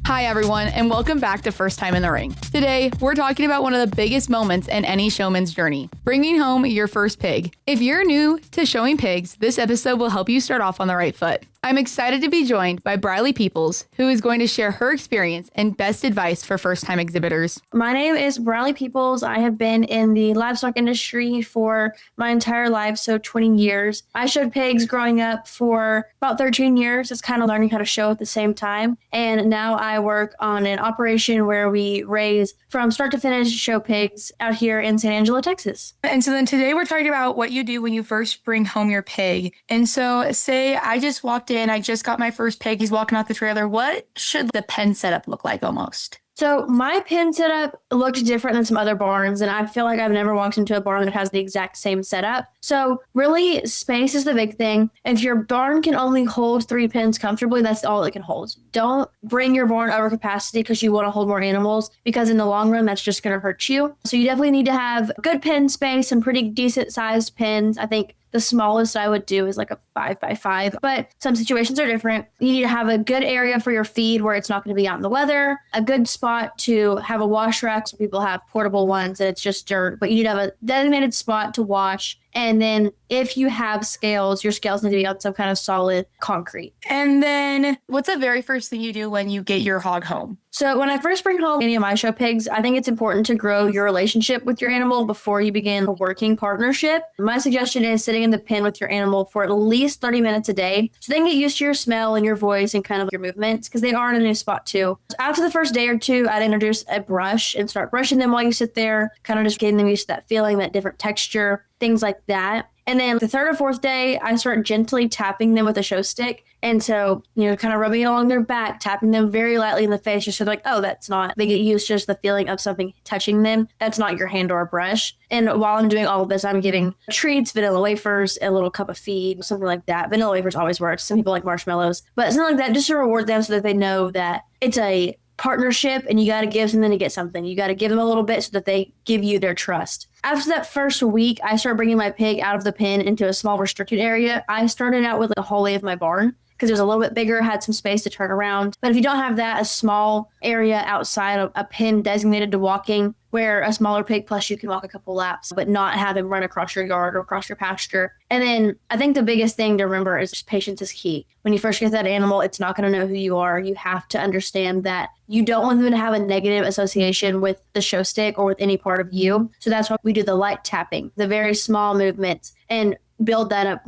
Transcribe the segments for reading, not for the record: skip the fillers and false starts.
Hi, everyone, and welcome back to First Time in the Ring. Today, we're talking about one of the biggest moments in any showman's journey, bringing home your first pig. If you're new to showing pigs, this episode will help you start off on the right foot. I'm excited to be joined by Brylee Peoples, who is going to share her experience and best advice for first-time exhibitors. My name is Brylee Peoples. I have been in the livestock industry for my entire life, so 20 years. I showed pigs growing up for about 13 years. It's kind of learning how to show at the same time. And now I work on an operation where we raise from start to finish show pigs out here in San Angelo, Texas. And so then today we're talking about what you do when you first bring home your pig. And so say I just walked in, I just got my first pig, he's walking out the trailer. What should the pen setup look like almost? So my pen setup looked different than some other barns, and I feel like I've never walked into a barn that has the exact same setup. So really, space is the big thing. If your barn can only hold 3 pens comfortably, that's all it can hold. Don't bring your barn over capacity because you want to hold more animals, because in the long run, that's just going to hurt you. So you definitely need to have good pen space and pretty decent sized pens. I think the smallest I would do is like a 5x5, but some situations are different. You need to have a good area for your feed where it's not going to be out in the weather, a good spot to have a wash rack. Some people have portable ones and it's just dirt, but you need to have a designated spot to wash. And then if you have scales, your scales need to be on some kind of solid concrete. And then what's the very first thing you do when you get your hog home? So when I first bring home any of my show pigs, I think it's important to grow your relationship with your animal before you begin a working partnership. My suggestion is sitting in the pen with your animal for at least 30 minutes a day so they can get used to your smell and your voice and kind of your movements because they are in a new spot too. So after the first day or two, I'd introduce a brush and start brushing them while you sit there, kind of just getting them used to that feeling, that different texture, things like that. And then the third or fourth day, I start gently tapping them with a show stick. And so, kind of rubbing it along their back, tapping them very lightly in the face, just so they're like, oh, that's not, they get used to just the feeling of something touching them. That's not your hand or a brush. And while I'm doing all of this, I'm giving treats, vanilla wafers, a little cup of feed, something like that. Vanilla wafers always works. Some people like marshmallows, but something like that just to reward them so that they know that it's a partnership and you got to give something to get something. You got to give them a little bit so that they give you their trust. After that first week, I started bringing my pig out of the pen into a small restricted area. I started out with the hallway of my barn because it was a little bit bigger, had some space to turn around. But if you don't have that, a small area outside of a pen designated to walking where a smaller pig plus you can walk a couple laps, but not have him run across your yard or across your pasture. And then I think the biggest thing to remember is just patience is key. When you first get that animal, it's not going to know who you are. You have to understand that you don't want them to have a negative association with the show stick or with any part of you. So that's why we do the light tapping, the very small movements, and build that up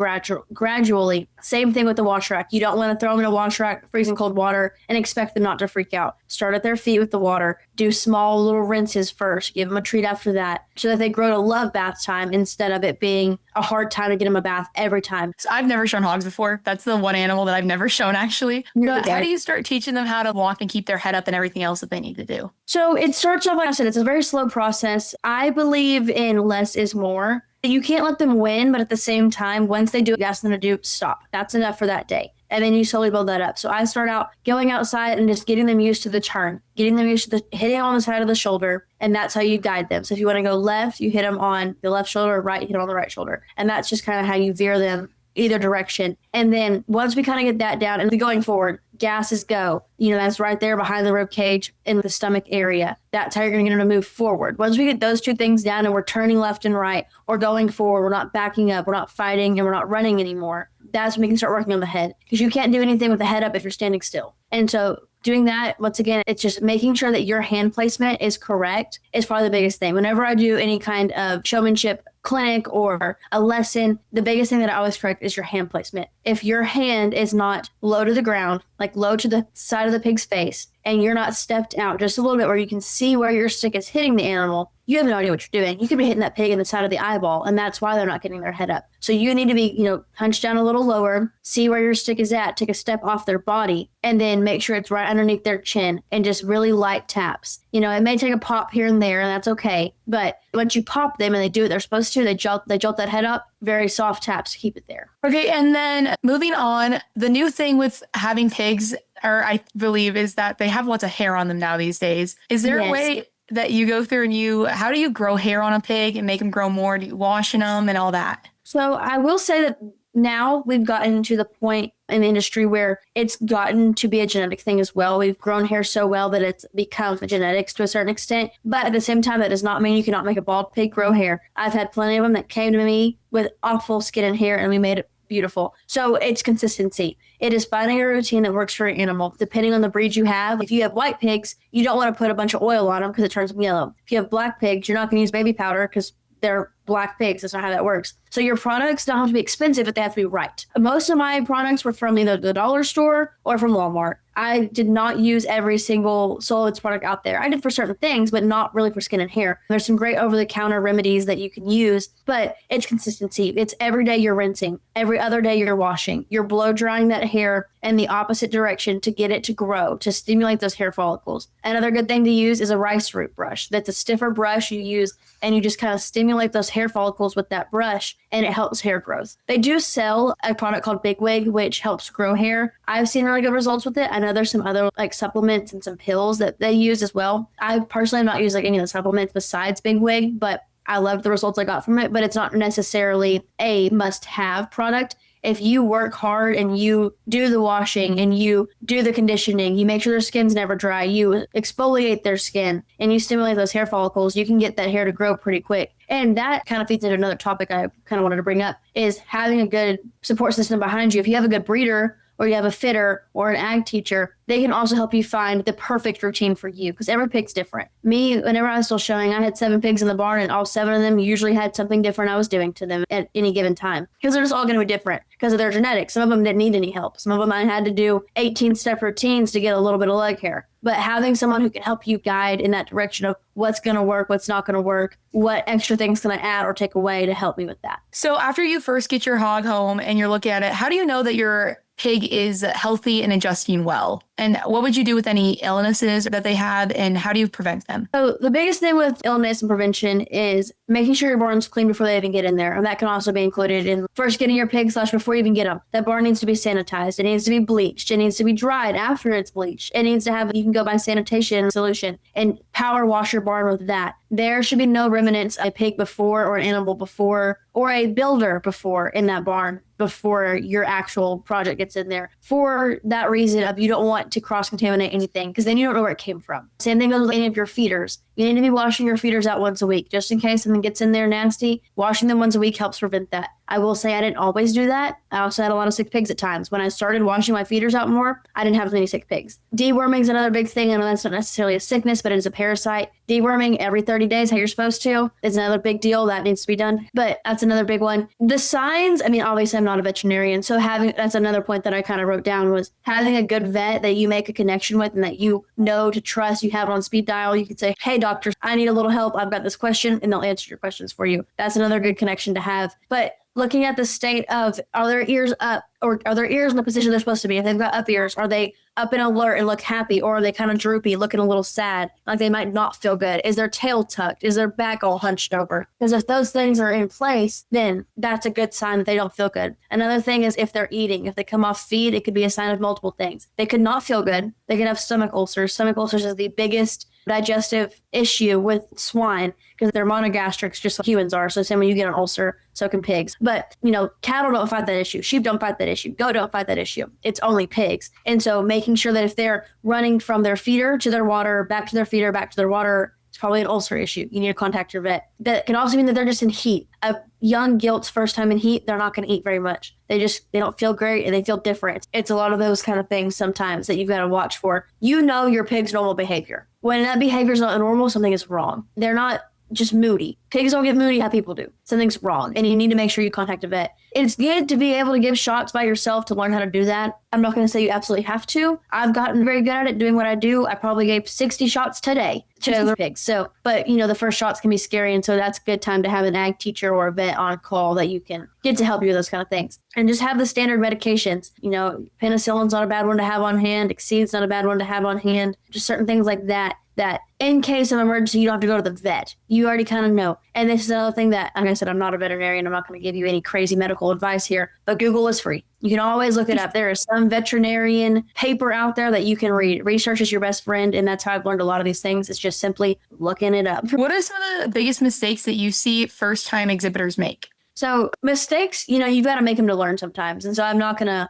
gradually. Same thing with the wash rack. You don't want to throw them in a wash rack, freezing cold water, and expect them not to freak out. Start at their feet with the water. Do small little rinses first. Give them a treat after that so that they grow to love bath time instead of it being a hard time to get them a bath every time. So I've never shown hogs before. That's the one animal that I've never shown, actually. How do you start teaching them how to walk and keep their head up and everything else that they need to do? So it starts off, like I said, it's a very slow process. I believe in less is more. You can't let them win, but at the same time, once they do what you ask them to do, stop. That's enough for that day. And then you slowly build that up. So I start out going outside and just getting them used to the turn, getting them used to hitting on the side of the shoulder. And that's how you guide them. So if you want to go left, you hit them on the left shoulder, right, you hit them on the right shoulder. And that's just kind of how you veer them either direction. And then once we kind of get that down and going forward, gas is go. That's right there behind the rib cage in the stomach area. That's how you're going to get them to move forward. Once we get those two things down and we're turning left and right or going forward, we're not backing up, we're not fighting, and we're not running anymore. That's when we can start working on the head, because you can't do anything with the head up if you're standing still. And so doing that, once again, it's just making sure that your hand placement is correct is probably the biggest thing. Whenever I do any kind of showmanship clinic or a lesson, the biggest thing that I always correct is your hand placement. If your hand is not low to the ground, like low to the side of the pig's face, and you're not stepped out just a little bit where you can see where your stick is hitting the animal, you have no idea what you're doing. You could be hitting that pig in the side of the eyeball, and that's why they're not getting their head up. So you need to be, hunched down a little lower, see where your stick is at, take a step off their body, and then make sure it's right underneath their chin and just really light taps. It may take a pop here and there, and that's okay. But once you pop them and they do what they're supposed to, they jolt that head up, very soft taps to keep it there. Okay, and then moving on, the new thing with having pigs, or I believe, is that they have lots of hair on them now these days. Is there a way that you go through and how do you grow hair on a pig and make them grow more? Do you washing them and all that? So I will say that now we've gotten to the point in the industry where it's gotten to be a genetic thing as well. We've grown hair so well that it's become genetics to a certain extent. But at the same time, that does not mean you cannot make a bald pig grow hair. I've had plenty of them that came to me with awful skin and hair, and we made it beautiful. So it's consistency. It is finding a routine that works for your animal. Depending on the breed you have, if you have white pigs, you don't want to put a bunch of oil on them because it turns them yellow. If you have black pigs, you're not going to use baby powder because they're black pigs. That's not how that works. So your products don't have to be expensive, but they have to be right. Most of my products were from either the dollar store or from Walmart. I did not use every single solids product out there. I did for certain things, but not really for skin and hair. There's some great over-the-counter remedies that you can use, but it's consistency. It's every day you're rinsing. Every other day you're washing. You're blow drying that hair in the opposite direction to get it to grow, to stimulate those hair follicles. Another good thing to use is a rice root brush. That's a stiffer brush you use, and you just kind of stimulate those hair follicles with that brush, and it helps hair growth. They do sell a product called Big Wig, which helps grow hair. I've seen really good results with it. I know there's some other like supplements and some pills that they use as well. I personally have not used like any of the supplements besides Big Wig, but I love the results I got from it. But it's not necessarily a must-have product. If you work hard and you do the washing and you do the conditioning, you make sure their skin's never dry, you exfoliate their skin, and you stimulate those hair follicles, you can get that hair to grow pretty quick. And that kind of feeds into another topic I kind of wanted to bring up, is having a good support system behind you. If you have a good breeder, or you have a fitter or an ag teacher, they can also help you find the perfect routine for you, because every pig's different. Me, whenever I was still showing, I had 7 pigs in the barn, and all 7 of them usually had something different I was doing to them at any given time, because they're just all going to be different because of their genetics. Some of them didn't need any help. Some of them I had to do 18-step routines to get a little bit of leg hair. But having someone who can help you guide in that direction of what's going to work, what's not going to work, what extra things can I add or take away to help me with that. So after you first get your hog home and you're looking at it, how do you know that your pig is healthy and adjusting well? And what would you do with any illnesses that they have, and how do you prevent them? So the biggest thing with illness and prevention is making sure your barn's clean before they even get in there. And that can also be included in first getting your pigs / before you even get them. That barn needs to be sanitized. It needs to be bleached. It needs to be dried after it's bleached. It needs to have, you can go buy sanitation solution and power wash your barn with that. There should be no remnants of a pig before, or an animal before, or a builder before in that barn before your actual project gets in there. For that reason of, you don't want to cross-contaminate anything, because then you don't know where it came from. Same thing goes with any of your feeders. You need to be washing your feeders out once a week, just in case something gets in there nasty. Washing them once a week helps prevent that. I will say I didn't always do that. I also had a lot of sick pigs at times. When I started washing my feeders out more, I didn't have as many sick pigs. Deworming is another big thing. I know that's not necessarily a sickness, but it is a parasite. Deworming every 30 days, how you're supposed to, is another big deal that needs to be done. But that's another big one. The signs, I mean, obviously I'm not a veterinarian, so that's another point that I kind of wrote down, was having a good vet that you make a connection with and that you know to trust. You have it on speed dial. You can say, hey, doctor, I need a little help. I've got this question, and they'll answer your questions for you. That's another good connection to have. But looking at the state of, are their ears up, or are their ears in the position they're supposed to be? If they've got up ears, are they up and alert and look happy, or are they kind of droopy, looking a little sad, like they might not feel good? Is their tail tucked? Is their back all hunched over? Because if those things are in place, then that's a good sign that they don't feel good. Another thing is if they're eating. If they come off feed, it could be a sign of multiple things. They could not feel good. They could have stomach ulcers. Stomach ulcers is the biggest digestive issue with swine, because they're monogastrics just like humans are. So same when you get an ulcer, so can pigs. But, cattle don't fight that issue. Sheep don't fight that issue. Goat don't fight that issue. It's only pigs. And so making sure that if they're running from their feeder to their water, back to their feeder, back to their water, it's probably an ulcer issue. You need to contact your vet. That can also mean that they're just in heat. A young gilt's first time in heat, they're not going to eat very much. They don't feel great, and they feel different. It's a lot of those kind of things sometimes that you've got to watch for. You know your pig's normal behavior. When that behavior is not normal, something is wrong. They're not just moody. Pigs don't get moody how people do. Something's wrong, and you need to make sure you contact a vet. It's good to be able to give shots by yourself to learn how to do that. I'm not going to say you absolutely have to. I've gotten very good at it doing what I do. I probably gave 60 shots today to the pigs. So, but the first shots can be scary, and so that's a good time to have an ag teacher or a vet on call that you can get to help you with those kind of things. And just have the standard medications. Penicillin's not a bad one to have on hand. Exceed's not a bad one to have on hand. Just certain things like that in case of emergency, you don't have to go to the vet. You already kind of know. And this is another thing that, like I said, I'm not a veterinarian. I'm not going to give you any crazy medical advice here, but Google is free. You can always look it up. There is some veterinarian paper out there that you can read. Research is your best friend, and that's how I've learned a lot of these things. It's just simply looking it up. What are some of the biggest mistakes that you see first-time exhibitors make? So mistakes, you've got to make them to learn sometimes. And so I'm not going to,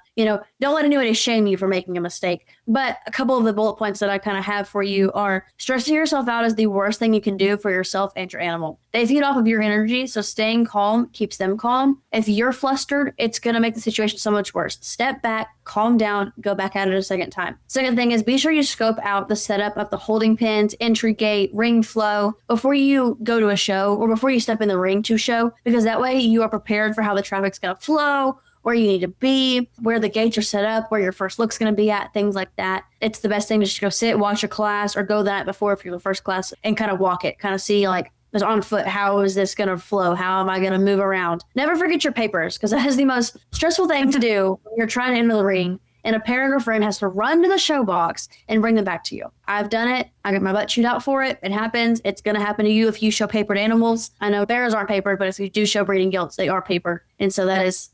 don't let anybody shame you for making a mistake. But a couple of the bullet points that I kind of have for you are stressing yourself out is the worst thing you can do for yourself and your animal. They feed off of your energy. So staying calm keeps them calm. If you're flustered, it's going to make the situation so much worse. Step back, calm down, go back at it a second time. Second thing is be sure you scope out the setup of the holding pens, entry gate, ring flow before you go to a show or before you step in the ring to show, because that way you are prepared for how the traffic's going to flow, where you need to be, where the gates are set up, where your first look's going to be at, things like that. It's the best thing to just go sit, watch your class, or go the night before if you're the first class and kind of walk it, kind of see like, is on foot, how is this going to flow? How am I going to move around? Never forget your papers, because that is the most stressful thing to do when you're trying to enter the ring. And a parent or friend has to run to the show box and bring them back to you. I've done it. I get my butt chewed out for it. It happens. It's going to happen to you if you show papered animals. I know bears aren't papered, but if you do show breeding gilts, they are papered. And so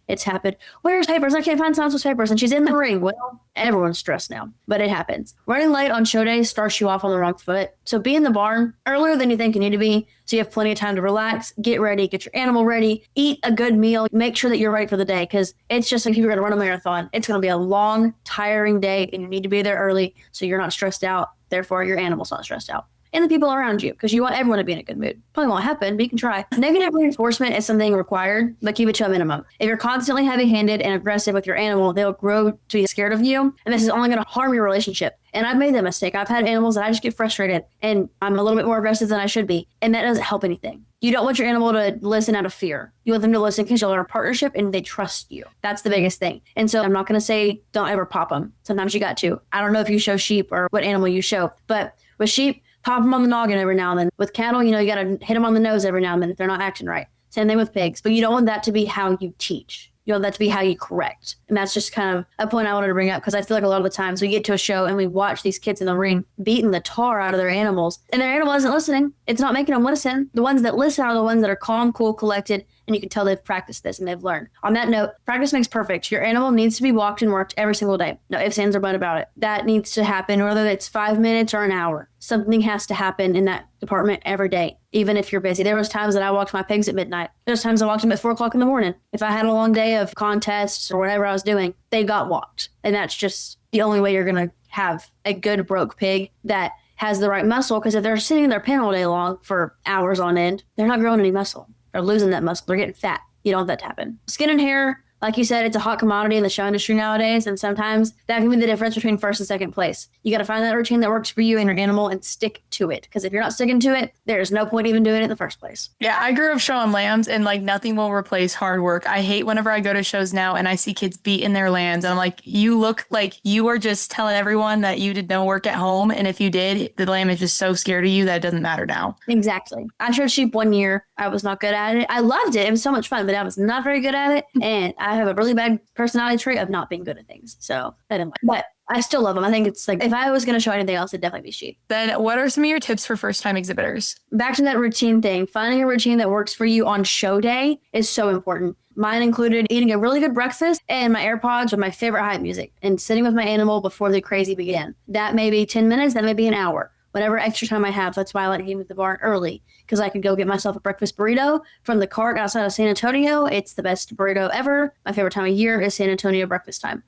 it's happened. Where's papers? I can't find Sansa's papers. And she's in the ring. Well, everyone's stressed now, but it happens. Running late on show days starts you off on the wrong foot. So be in the barn earlier than you think you need to be, so you have plenty of time to relax, get ready, get your animal ready, eat a good meal, make sure that you're ready for the day, because it's just like if you're going to run a marathon. It's going to be a long, tiring day, and you need to be there early so you're not stressed out. Therefore, your animal's not stressed out. And the people around you, because you want everyone to be in a good mood. Probably won't happen, but you can try. Negative reinforcement is something required, but keep it to a minimum. If you're constantly heavy-handed and aggressive with your animal, they'll grow to be scared of you, and this is only going to harm your relationship. And I've made that mistake. I've had animals that I just get frustrated, and I'm a little bit more aggressive than I should be, and that doesn't help anything. You don't want your animal to listen out of fear. You want them to listen because you'll learn a partnership and they trust you. That's the biggest thing. And so I'm not going to say don't ever pop them. Sometimes you got to. I don't know if you show sheep or what animal you show, but with sheep, pop them on the noggin every now and then. With cattle, you got to hit them on the nose every now and then if they're not acting right. Same thing with pigs, but you don't want that to be how you teach. You want that to be how you correct. And that's just kind of a point I wanted to bring up, because I feel like a lot of the times we get to a show and we watch these kids in the ring beating the tar out of their animals, and their animal isn't listening. It's not making them listen. The ones that listen are the ones that are calm, cool, collected, and you can tell they've practiced this and they've learned. On that note, practice makes perfect. Your animal needs to be walked and worked every single day. No ifs, ands, or buts about it. That needs to happen, whether it's 5 minutes or an hour. Something has to happen in that department every day, even if you're busy. There was times that I walked my pigs at midnight. There's times I walked them at 4 o'clock in the morning. If I had a long day of contests or whatever I was doing, they got walked. And that's just the only way you're going to have a good broke pig that has the right muscle, because if they're sitting in their pen all day long for hours on end, they're not growing any muscle. They're losing that muscle. They're getting fat. You don't want that to happen. Skin and hair, like you said, it's a hot commodity in the show industry nowadays, and sometimes that can be the difference between first and second place. You got to find that routine that works for you and your animal and stick to it, because if you're not sticking to it, there's no point even doing it in the first place. Yeah, I grew up showing lambs, and like nothing will replace hard work. I hate whenever I go to shows now and I see kids beating their lambs, and I'm like, you look like you are just telling everyone that you did no work at home, and if you did, the lamb is just so scared of you that it doesn't matter now. Exactly. I showed sheep 1 year. I was not good at it. I loved it. It was so much fun, but I was not very good at it, and I have a really bad personality trait of not being good at things. So I didn't like it. But I still love them. I think it's like, if I was going to show anything else, it'd definitely be sheep. Then what are some of your tips for first-time exhibitors? Back to that routine thing. Finding a routine that works for you on show day is so important. Mine included eating a really good breakfast and my AirPods with my favorite hype music and sitting with my animal before the crazy began. That may be 10 minutes, that may be an hour. Whatever extra time I have, that's why I like getting to the barn early, because I could go get myself a breakfast burrito from the cart outside of San Antonio. It's the best burrito ever. My favorite time of year is San Antonio breakfast time.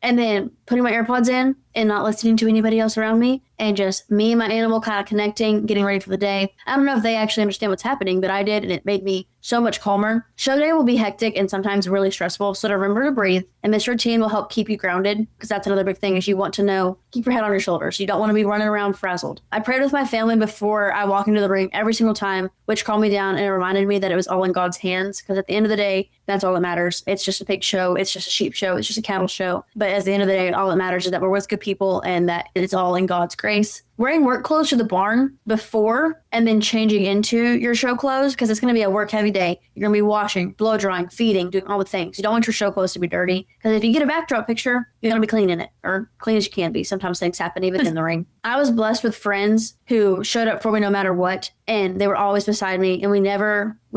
And then putting my AirPods in and not listening to anybody else around me, and just me and my animal kind of connecting, getting ready for the day. I don't know if they actually understand what's happening, but I did, and it made me so much calmer. Show day will be hectic and sometimes really stressful, so to remember to breathe. And this routine will help keep you grounded, because that's another big thing, is you want to know, keep your head on your shoulders. You don't want to be running around frazzled. I prayed with my family before I walk into the ring every single time, which calmed me down, and it reminded me that it was all in God's hands, because at the end of the day, that's all that matters. It's just a pig show. It's just a sheep show. It's just a cattle show. But at the end of the day, all that matters is that we're with good people and that it's all in God's grace. Wearing work clothes to the barn before and then changing into your show clothes, because it's going to be a work heavy day. You're going to be washing, blow drying, feeding, doing all the things. You don't want your show clothes to be dirty, because if you get a backdrop picture, you're going to be cleaning it, or clean as you can be. Sometimes things happen even in the ring. I was blessed with friends who showed up for me no matter what, and they were always beside me, and we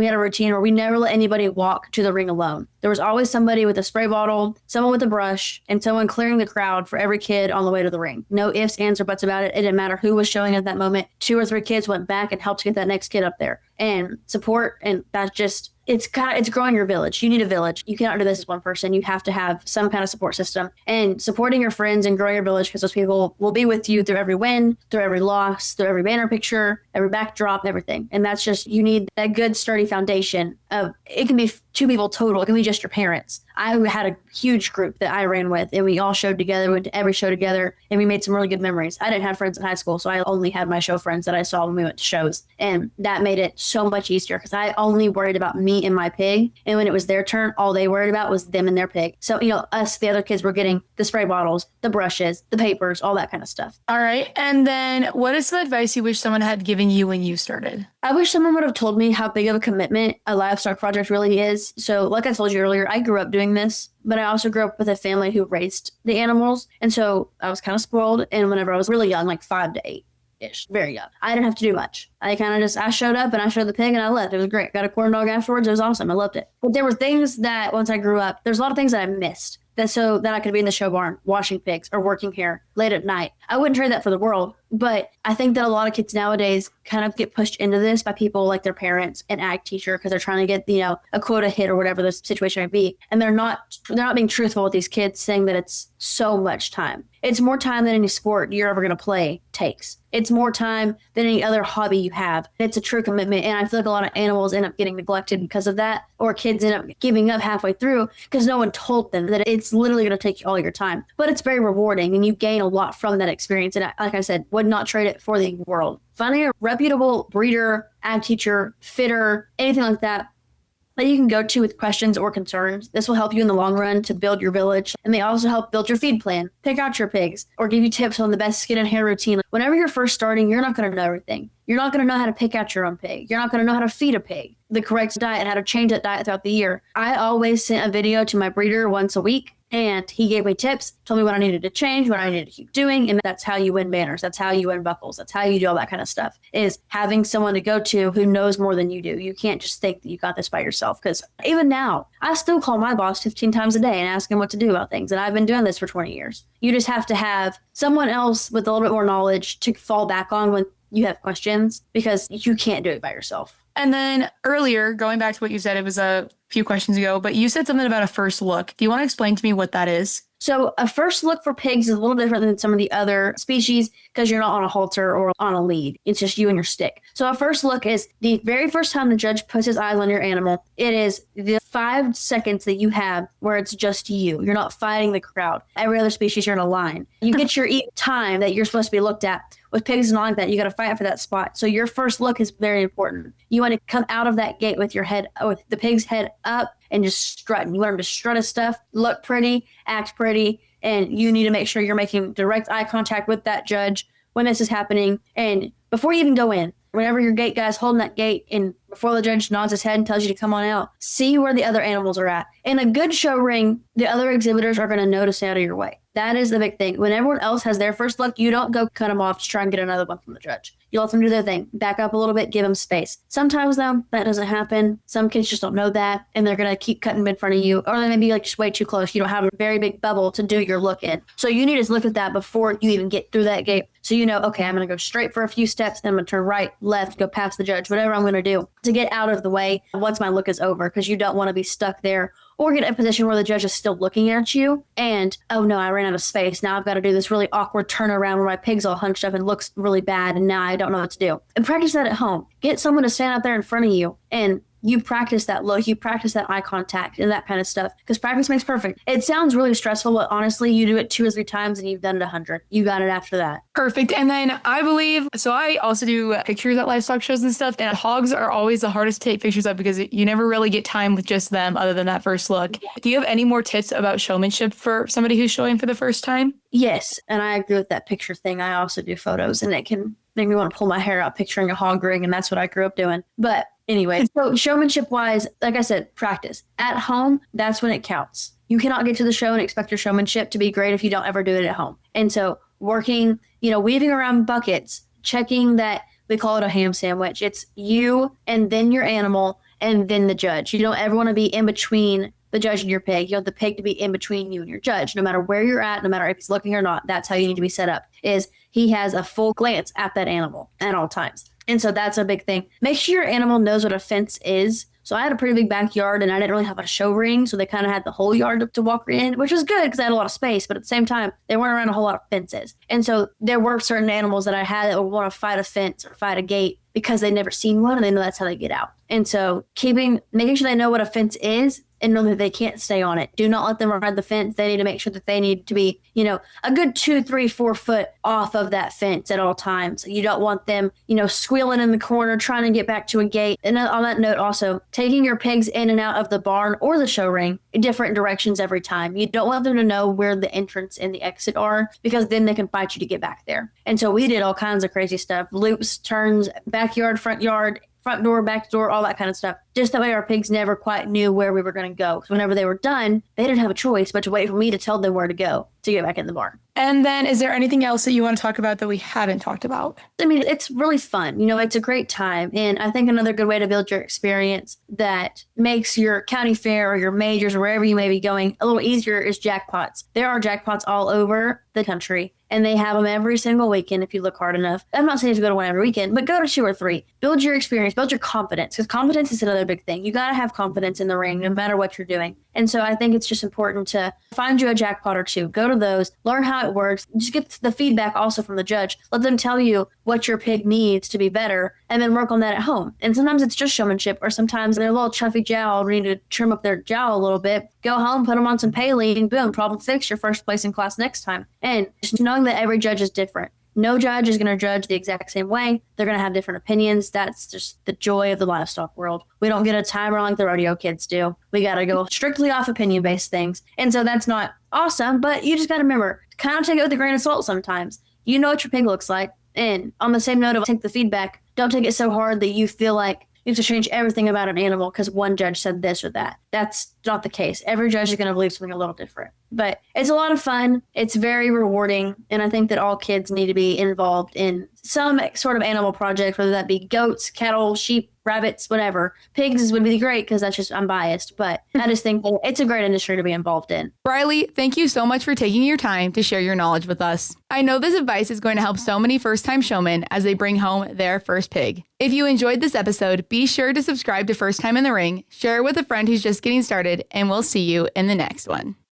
had a routine where we never let anybody walk to the ring alone. There was always somebody with a spray bottle, someone with a brush, and someone clearing the crowd for every kid on the way to the ring. No ifs, ands, or buts about it. It didn't matter who was showing at that moment. 2 or 3 kids went back and helped get that next kid up there. and support. And that's just, it's growing your village. You need a village. You cannot do this as one person. You have to have some kind of support system, and supporting your friends and growing your village, because those people will be with you through every win, through every loss, through every banner picture, every backdrop, everything. And that's just, you need that good sturdy foundation of, it can be 2 people total. It can be just your parents. I had a huge group that I ran with, and we all showed together, went to every show together, and we made some really good memories. I didn't have friends in high school, so I only had my show friends that I saw when we went to shows. And that made it so much easier, because I only worried about me and my pig. And when it was their turn, all they worried about was them and their pig. So, us, the other kids, were getting the spray bottles, the brushes, the papers, all that kind of stuff. All right. And then what is some advice you wish someone had given you when you started? I wish someone would have told me how big of a commitment a livestock project really is. So like I told you earlier, I grew up doing this, but I also grew up with a family who raised the animals. And so I was kind of spoiled. And whenever I was really young, like 5 to 8-ish, very young, I didn't have to do much. I showed up and I showed the pig and I left. It was great. Got a corn dog afterwards. It was awesome. I loved it. But there were things that once I grew up, there's a lot of things that I missed. So that I could be in the show barn washing pigs or working here late at night. I wouldn't trade that for the world. But I think that a lot of kids nowadays kind of get pushed into this by people like their parents, an ag teacher, because they're trying to get, a quota hit or whatever the situation might be. And they're not being truthful with these kids, saying that it's so much time. It's more time than any sport you're ever going to play takes. It's more time than any other hobby you have. It's a true commitment. And I feel like a lot of animals end up getting neglected because of that, or kids end up giving up halfway through because no one told them that it's literally going to take you all your time. But it's very rewarding, and you gain a lot from that experience. And like I said, would not trade it for the world. Finding a reputable breeder, ag teacher, fitter, anything like that you can go to with questions or concerns. This will help you in the long run to build your village. And they also help build your feed plan, pick out your pigs, or give you tips on the best skin and hair routine. Whenever you're first starting, you're not going to know everything. You're not going to know how to pick out your own pig. You're not going to know how to feed a pig, the correct diet, how to change that diet throughout the year. I always sent a video to my breeder once a week, and he gave me tips, told me what I needed to change, what I needed to keep doing. And that's how you win banners. That's how you win buckles. That's how you do all that kind of stuff, is having someone to go to who knows more than you do. You can't just think that you got this by yourself, because even now, I still call my boss 15 times a day and ask him what to do about things. And I've been doing this for 20 years. You just have to have someone else with a little bit more knowledge to fall back on when you have questions, because you can't do it by yourself. And then earlier, going back to what you said, it was a few questions ago, but you said something about a first look. Do you want to explain to me what that is? So a first look for pigs is a little different than some of the other species, because you're not on a halter or on a lead. It's just you and your stick. So a first look is the very first time the judge puts his eyes on your animal. It is the 5 seconds that you have where it's just you. You're not fighting the crowd. Every other species, you're in a line. You get your time that you're supposed to be looked at. With pigs and all like that, you got to fight for that spot. So your first look is very important. You want to come out of that gate with with the pig's head up and just strutting. You want him to strut his stuff, look pretty, act pretty, and you need to make sure you're making direct eye contact with that judge when this is happening. And before you even go in, whenever your gate guy's holding that gate and before the judge nods his head and tells you to come on out, see where the other animals are at. In a good show ring, the other exhibitors are going to notice out of your way. That is the big thing. When everyone else has their first look, you don't go cut them off to try and get another one from the judge. You let them do their thing. Back up a little bit, give them space. Sometimes, though, that doesn't happen. Some kids just don't know that, and they're going to keep cutting in front of you, or they may be just way too close. You don't have a very big bubble to do your look in. So you need to look at that before you even get through that gate. So you know, okay, I'm going to go straight for a few steps, then I'm going to turn right, left, go past the judge, whatever I'm going to do to get out of the way once my look is over, because you don't want to be stuck there or get in a position where the judge is still looking at you and, oh no, I ran out of space. Now I've got to do this really awkward turnaround where my pig's all hunched up and looks really bad, and now I don't know what to do. And practice that at home. Get someone to stand out there in front of you and you practice that look, you practice that eye contact and that kind of stuff, because practice makes perfect. It sounds really stressful, but honestly, you do it 2 or 3 times and you've done it 100. You got it after that. Perfect. And then I believe, so I also do pictures at livestock shows and stuff, and hogs are always the hardest to take pictures of because you never really get time with just them other than that first look. Yeah. Do you have any more tips about showmanship for somebody who's showing for the first time? Yes. And I agree with that picture thing. I also do photos, and it can make me want to pull my hair out picturing a hog ring, and that's what I grew up doing. But anyway, so showmanship wise, like I said, practice. At home, that's when it counts. You cannot get to the show and expect your showmanship to be great if you don't ever do it at home. And so working, weaving around buckets, checking that, we call it a ham sandwich. It's you and then your animal and then the judge. You don't ever want to be in between the judge and your pig. You want the pig to be in between you and your judge. No matter where you're at, no matter if he's looking or not, that's how you need to be set up, is he has a full glance at that animal at all times. And so that's a big thing. Make sure your animal knows what a fence is. So I had a pretty big backyard and I didn't really have a show ring. So they kind of had the whole yard to walk in, which was good because I had a lot of space. But at the same time, they weren't around a whole lot of fences. And so there were certain animals that I had that would want to fight a fence or fight a gate because they'd never seen one and they know that's how they get out. And so making sure they know what a fence is and know that they can't stay on it. Do not let them ride the fence. They need to make sure that they need to be, a good 2, 3, 4 foot off of that fence at all times. You don't want them, squealing in the corner, trying to get back to a gate. And on that note, also taking your pigs in and out of the barn or the show ring in different directions every time. You don't want them to know where the entrance and the exit are because then they can fight you to get back there. And so we did all kinds of crazy stuff, loops, turns, backyard, front yard, front door, back door, all that kind of stuff. Just that way our pigs never quite knew where we were going to go. So whenever they were done, they didn't have a choice but to wait for me to tell them where to go to get back in the barn. And then is there anything else that you want to talk about that we haven't talked about? I mean, it's really fun. It's a great time. And I think another good way to build your experience that makes your county fair or your majors or wherever you may be going a little easier is jackpots. There are jackpots all over the country. And they have them every single weekend if you look hard enough. I'm not saying to go to one every weekend, but go to 2 or 3. Build your experience, build your confidence, because confidence is another big thing. You got to have confidence in the ring no matter what you're doing. And so I think it's just important to find you a jackpot or 2. Go to those, learn how it works, just get the feedback also from the judge. Let them tell you what your pig needs to be better and then work on that at home. And sometimes it's just showmanship or sometimes they're a little chuffy jowl, need to trim up their jowl a little bit. Go home, put them on some Paylean, boom, problem fixed, your first place in class next time. And just knowing that every judge is different. No judge is going to judge the exact same way. They're going to have different opinions. That's just the joy of the livestock world. We don't get a timer like the rodeo kids do. We got to go strictly off opinion-based things. And so that's not awesome, but you just got to remember, kind of take it with a grain of salt sometimes. You know what your pig looks like. And on the same note of take the feedback, don't take it so hard that you feel like you have to change everything about an animal because one judge said this or that. That's not the case. Every judge is going to believe something a little different. But it's a lot of fun. It's very rewarding. And I think that all kids need to be involved in some sort of animal project, whether that be goats, cattle, sheep, rabbits, whatever. Pigs would be great because I'm biased. But I just think that it's a great industry to be involved in. Brylee, thank you so much for taking your time to share your knowledge with us. I know this advice is going to help so many first-time showmen as they bring home their first pig. If you enjoyed this episode, be sure to subscribe to First Time in the Ring, share it with a friend who's just getting started, and we'll see you in the next one.